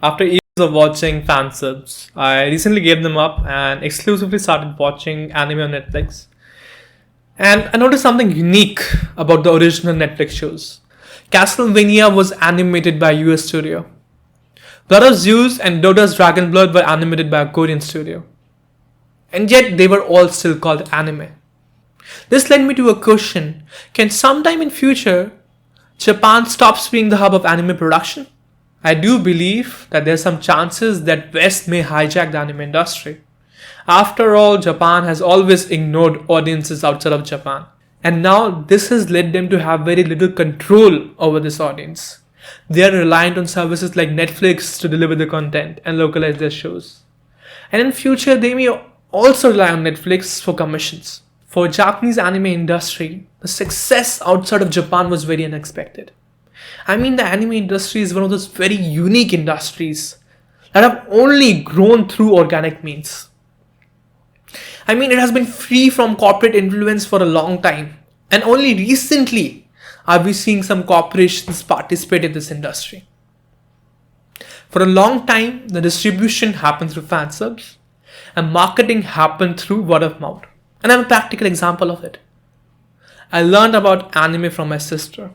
After years of watching fansubs, I recently gave them up and exclusively started watching anime on Netflix. And I noticed something unique about the original Netflix shows. Castlevania was animated by a US studio. Blood of Zeus and Dota's Dragon Blood were animated by a Korean studio. And yet they were all still called anime. This led me to a question. Can sometime in future, Japan stops being the hub of anime production? I do believe that there's some chances that West may hijack the anime industry. After all, Japan has always ignored audiences outside of Japan. And now this has led them to have very little control over this audience. They are reliant on services like Netflix to deliver the content and localize their shows. And in future, they may also rely on Netflix for commissions. For Japanese anime industry, the success outside of Japan was very unexpected. I mean, the anime industry is one of those very unique industries that have only grown through organic means. I mean, it has been free from corporate influence for a long time, and only recently are we seeing some corporations participate in this industry. For a long time, the distribution happened through fansubs, and marketing happened through word of mouth. And I'm a practical example of it. I learned about anime from my sister,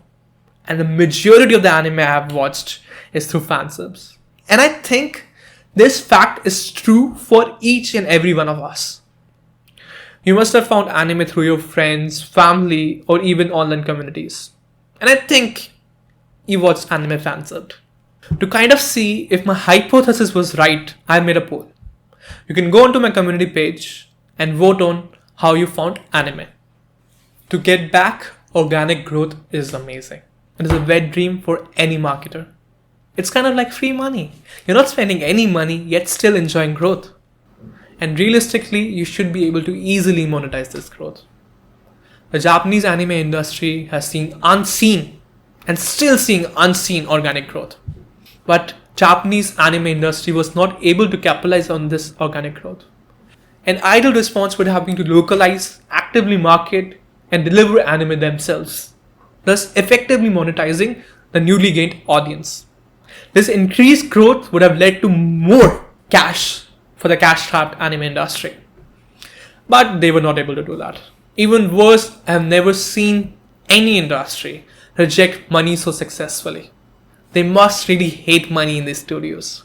and the majority of the anime I have watched is through fansubs. And I think this fact is true for each and every one of us. You must have found anime through your friends, family, or even online communities. And I think you watched anime fansubbed. To kind of see if my hypothesis was right, I made a poll. You can go onto my community page and vote on how you found anime. To get back, organic growth is amazing. It is a wet dream for any marketer. It's kind of like free money. You're not spending any money, yet still enjoying growth. And realistically, you should be able to easily monetize this growth. The Japanese anime industry has seen unseen and still seeing unseen organic growth. But Japanese anime industry was not able to capitalize on this organic growth. An ideal response would have been to localize, actively market, and deliver anime themselves, thus effectively monetizing the newly gained audience. This increased growth would have led to more cash for the cash-strapped anime industry. But they were not able to do that. Even worse, I have never seen any industry reject money so successfully. They must really hate money in these studios.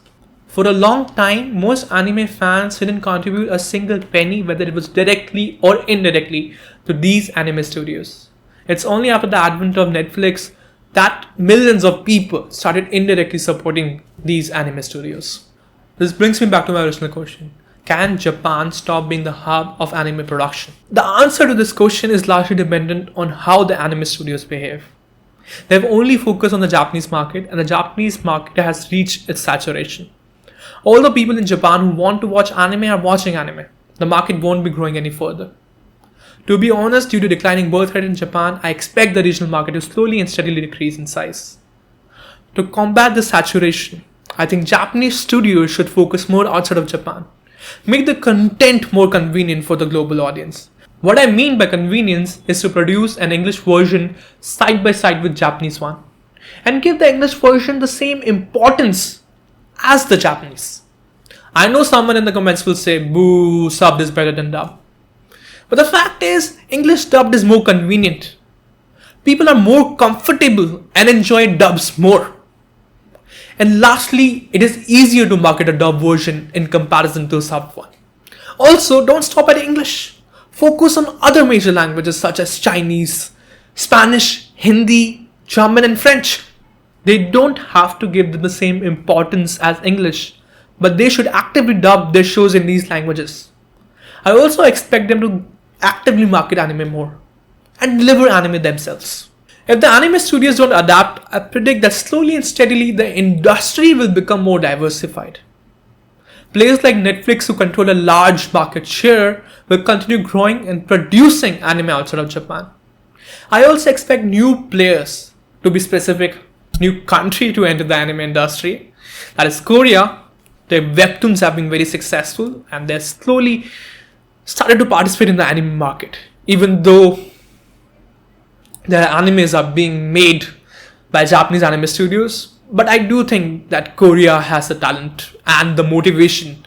For a long time, most anime fans didn't contribute a single penny, whether it was directly or indirectly, to these anime studios. It's only after the advent of Netflix that millions of people started indirectly supporting these anime studios. This brings me back to my original question. Can Japan stop being the hub of anime production? The answer to this question is largely dependent on how the anime studios behave. They have only focused on the Japanese market, and the Japanese market has reached its saturation. All the people in Japan who want to watch anime are watching anime. The market won't be growing any further. To be honest, due to declining birth rate in Japan, I expect the regional market to slowly and steadily decrease in size. To combat this saturation, I think Japanese studios should focus more outside of Japan. Make the content more convenient for the global audience. What I mean by convenience is to produce an English version side by side with Japanese one, and give the English version the same importance as the Japanese. I know someone in the comments will say, boo, subbed is better than dub. But the fact is, English dubbed is more convenient. People are more comfortable and enjoy dubs more. And lastly, it is easier to market a dub version in comparison to a sub one. Also, don't stop at English. Focus on other major languages such as Chinese, Spanish, Hindi, German and French. They don't have to give them the same importance as English, but they should actively dub their shows in these languages. I also expect them to actively market anime more and deliver anime themselves. If the anime studios don't adapt, I predict that slowly and steadily the industry will become more diversified. Players like Netflix, who control a large market share, will continue growing and producing anime outside of Japan. I also expect new players, to be specific, new country to enter the anime industry. That is Korea. Their webtoons have been very successful and they're slowly started to participate in the anime market. Even though their animes are being made by Japanese anime studios, But I do think that Korea has the talent and the motivation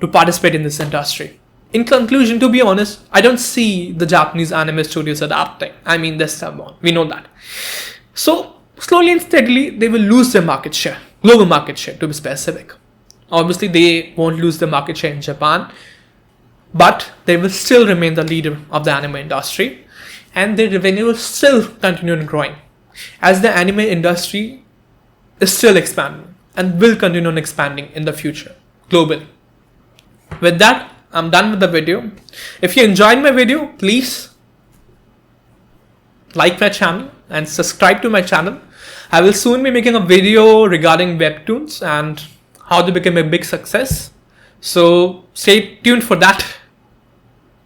to participate in this industry. In conclusion, to be honest, I don't see the Japanese anime studios adapting. I mean, they're stubborn. We know that. So, slowly and steadily, they will lose their market share, global market share to be specific. Obviously, they won't lose their market share in Japan, but they will still remain the leader of the anime industry, and their revenue will still continue growing, as the anime industry is still expanding and will continue on expanding in the future globally. With that, I'm done with the video. If you enjoyed my video, please like my channel and subscribe to my channel. I will soon be making a video regarding webtoons and how they became a big success. So stay tuned for that.